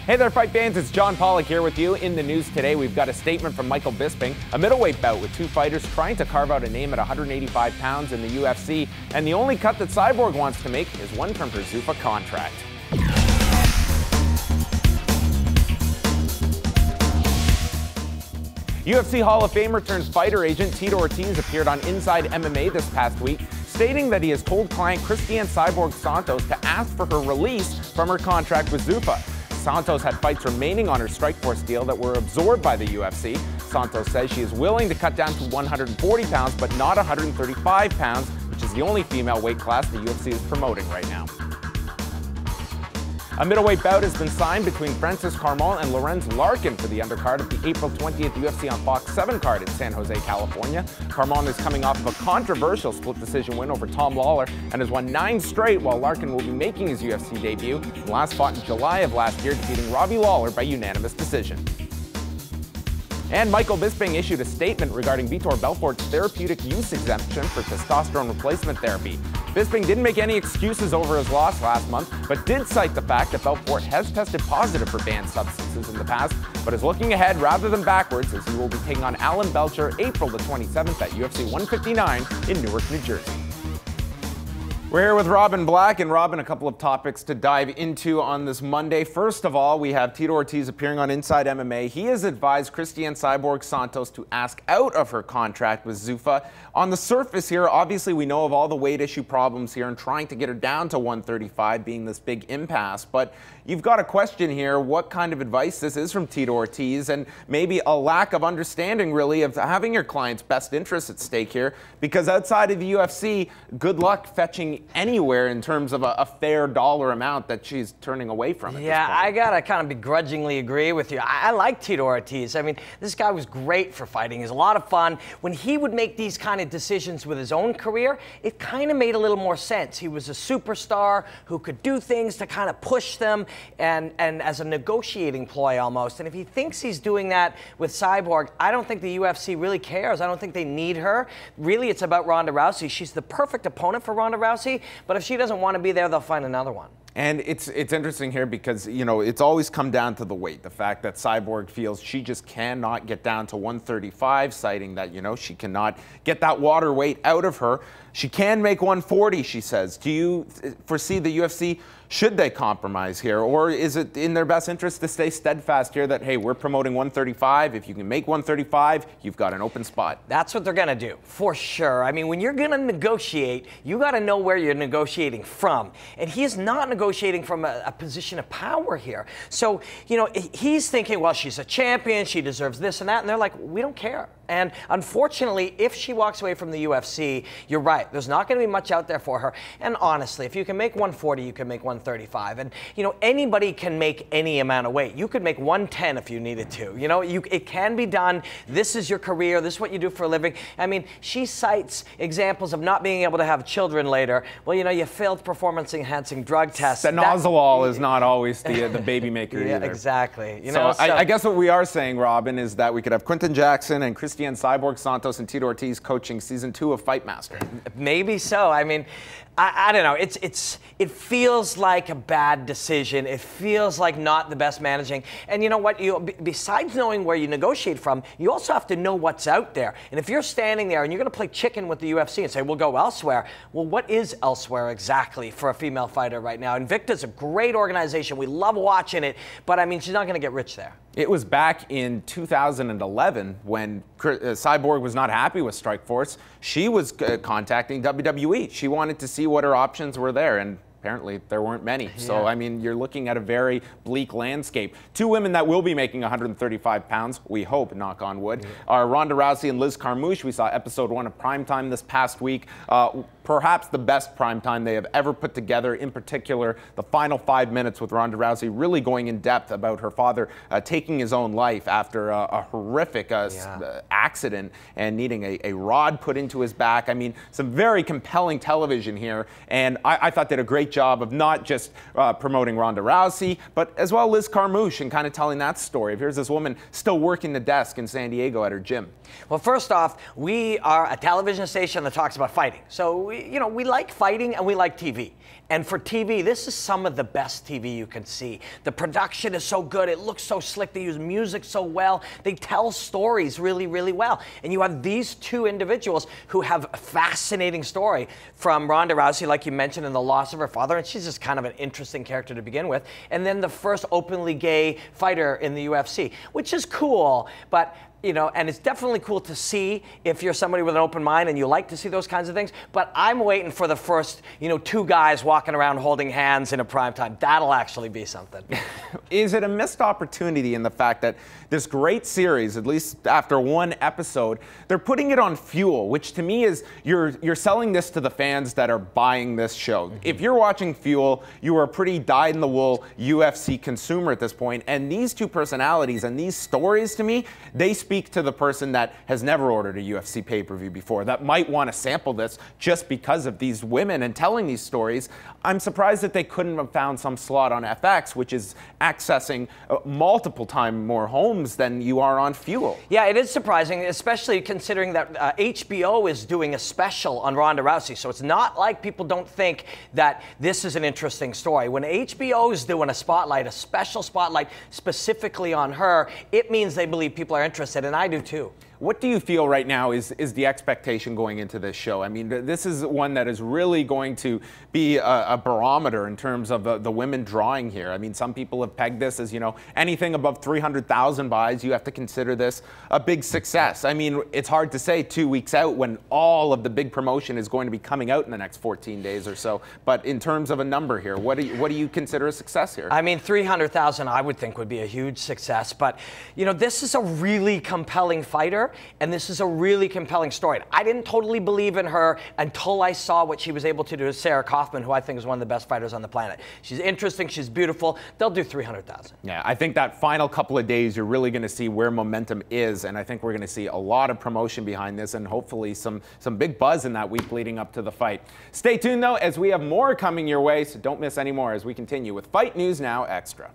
Hey there, fight fans. It's John Pollock here with you. In the news today, we've got a statement from Michael Bisping, a middleweight bout with two fighters trying to carve out a name at 185 pounds in the UFC, and the only cut that Cyborg wants to make is one from her Zuffa contract. UFC Hall of Famer turned fighter agent Tito Ortiz appeared on Inside MMA this past week, stating that he has told client Cristiane Santos to ask for her release from her contract with Zuffa. Santos had fights remaining on her Strikeforce deal that were absorbed by the UFC. Santos says she is willing to cut down to 140 pounds, but not 135 pounds, which is the only female weight class the UFC is promoting right now. A middleweight bout has been signed between Francis Carmouche and Lorenz Larkin for the undercard of the April 20th UFC on Fox 7 card in San Jose, California. Carmouche is coming off of a controversial split decision win over Tom Lawler and has won 9 straight, while Larkin will be making his UFC debut. He last fought in July of last year, defeating Robbie Lawler by unanimous decision. And Michael Bisping issued a statement regarding Vitor Belfort's therapeutic use exemption for testosterone replacement therapy. Bisping didn't make any excuses over his loss last month, but did cite the fact that Belfort has tested positive for banned substances in the past, but is looking ahead rather than backwards, as he will be taking on Alan Belcher April the 27th at UFC 159 in Newark, New Jersey. We're here with Robin Black, and Robin, a couple of topics to dive into on this Monday. First of all, we have Tito Ortiz appearing on Inside MMA. He has advised Cristiane Santos to ask out of her contract with Zuffa. On the surface here, obviously we know of all the weight issue problems here and trying to get her down to 135 being this big impasse, but you've got a question here what kind of advice this is from Tito Ortiz, and maybe a lack of understanding really of having your client's best interests at stake here, because outside of the UFC, good luck fetching anywhere in terms of a fair dollar amount that she's turning away from at Yeah, this point. I gotta kind of begrudgingly agree with you. I like Tito Ortiz. I mean, this guy was great for fighting. He's a lot of fun. When he would make these kind of decisions with his own career, it kind of made a little more sense. He was a superstar who could do things to kind of push them and as a negotiating ploy almost. And if he thinks he's doing that with Cyborg, I don't think the UFC really cares. I don't think they need her. Really, it's about Ronda Rousey. She's the perfect opponent for Ronda Rousey. But if she doesn't want to be there, they'll find another one. And it's interesting here because, you know, it's always come down to the weight. The fact that Cyborg feels she just cannot get down to 135, citing that, you know, she cannot get that water weight out of her. She can make 140, she says. Do you foresee the UFC, should they compromise here? Or is it in their best interest to stay steadfast here that, hey, we're promoting 135. If you can make 135, you've got an open spot. That's what they're going to do, for sure. I mean, when you're going to negotiate, you got to know where you're negotiating from. And he is not negotiating from a position of power here. So, you know, he's thinking, well, she's a champion, she deserves this and that. And they're like, we don't care. And unfortunately, if she walks away from the UFC, you're right. There's not going to be much out there for her. And honestly, if you can make 140, you can make 135. And, you know, anybody can make any amount of weight. You could make 110 if you needed to. You know, it can be done. This is your career. This is what you do for a living. I mean, she cites examples of not being able to have children later. Well, you know, you failed performance-enhancing drug tests. Stanozolol is not always the baby maker yeah, either. Exactly. You so, know, I guess what we are saying, Robin, is that we could have Quinton Jackson and Cristiane Cyborg Santos and Tito Ortiz coaching season 2 of Fight Master. Maybe so. I mean, I don't know. It feels like a bad decision. It feels like not the best managing. And you know what? Besides knowing where you negotiate from, you also have to know what's out there. And if you're standing there and you're going to play chicken with the UFC and say, we'll go elsewhere, well, what is elsewhere exactly for a female fighter right now? Invicta's a great organization. We love watching it. But, I mean, she's not going to get rich there. It was back in 2011 when Cyborg was not happy with Strikeforce. She was contacting WWE. She wanted to see what her options were there, and apparently there weren't many. Yeah. So, I mean, you're looking at a very bleak landscape. Two women that will be making 135 pounds, we hope, knock on wood, are Ronda Rousey and Liz Carmouche. We saw episode 1 of Primetime this past week. Perhaps the best primetime they have ever put together. In particular, the final 5 minutes with Ronda Rousey really going in depth about her father taking his own life after a horrific accident and needing a rod put into his back. I mean, some very compelling television here, and I thought they did a great job of not just promoting Ronda Rousey, but as well Liz Carmouche and kind of telling that story. Here's this woman still working the desk in San Diego at her gym. Well, first off, we are a television station that talks about fighting. So we like fighting and we like TV. And for TV, this is some of the best TV you can see. The production is so good. It looks so slick. They use music so well. They tell stories really, really well. And you have these two individuals who have a fascinating story, from Ronda Rousey, like you mentioned, and the loss of her father. And she's just kind of an interesting character to begin with. And then the first openly gay fighter in the UFC, which is cool. But and it's definitely cool to see if you're somebody with an open mind and you like to see those kinds of things. But I'm waiting for the first, two guys walking around holding hands in a primetime. That'll actually be something. Is it a missed opportunity in the fact that this great series, at least after one episode, they're putting it on Fuel, which to me is you're selling this to the fans that are buying this show. Mm-hmm. If you're watching Fuel, you are a pretty dyed-in-the-wool UFC consumer at this point. And these two personalities and these stories, to me, they speak to the person that has never ordered a UFC pay-per-view before, that might want to sample this just because of these women and telling these stories. I'm surprised that they couldn't have found some slot on FX, which is accessing multiple times more homes than you are on Fuel. Yeah, it is surprising, especially considering that HBO is doing a special on Ronda Rousey. So it's not like people don't think that this is an interesting story. When HBO is doing a spotlight, a special spotlight specifically on her, it means they believe people are interested. And I do too. What do you feel right now is the expectation going into this show? I mean, this is one that is really going to be a barometer in terms of the women drawing here. I mean, some people have pegged this as, anything above 300,000 buys, you have to consider this a big success. I mean, it's hard to say 2 weeks out when all of the big promotion is going to be coming out in the next 14 days or so. But in terms of a number here, what do you consider a success here? I mean, 300,000 I would think would be a huge success. But, this is a really compelling fighter. And this is a really compelling story. I didn't totally believe in her until I saw what she was able to do to Sarah Kaufman, who I think is one of the best fighters on the planet. She's interesting. She's beautiful. They'll do 300,000. Yeah, I think that final couple of days, you're really going to see where momentum is. And I think we're going to see a lot of promotion behind this and hopefully some big buzz in that week leading up to the fight. Stay tuned, though, as we have more coming your way. So don't miss any more as we continue with Fight News Now Extra.